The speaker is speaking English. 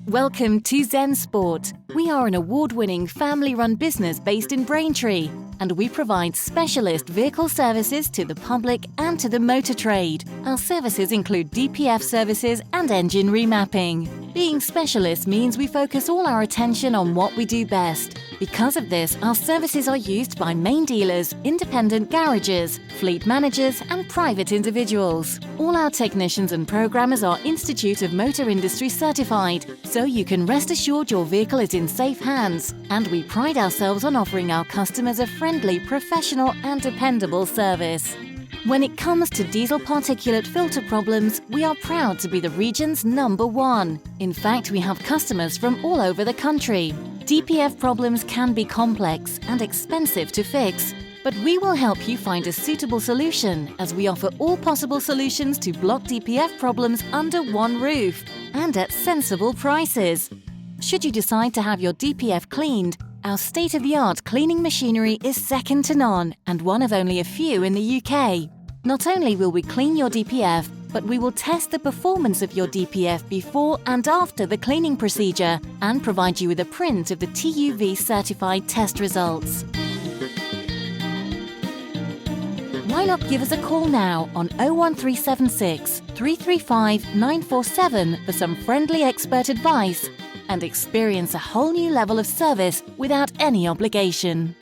Welcome to Zensport. We are an award-winning family-run business based in Braintree, and we provide specialist vehicle services to the public and to the motor trade. Our services include DPF services and engine remapping. Being specialists means we focus all our attention on what we do best. Because of this, our services are used by main dealers, independent garages, fleet managers and private individuals. All our technicians and programmers are Institute of Motor Industry certified, so you can rest assured your vehicle is in safe hands. And we pride ourselves on offering our customers a friendly, professional and dependable service. When it comes to diesel particulate filter problems, we are proud to be the region's #1. In fact, we have customers from all over the country. DPF problems can be complex and expensive to fix, but we will help you find a suitable solution, as we offer all possible solutions to block DPF problems under one roof and at sensible prices. Should you decide to have your DPF cleaned, our state-of-the-art cleaning machinery is second to none and one of only a few in the UK. Not only will we clean your DPF, but we will test the performance of your DPF before and after the cleaning procedure and provide you with a print of the TUV certified test results. Why not give us a call now on 01376 335 947 for some friendly expert advice and experience a whole new level of service without any obligation.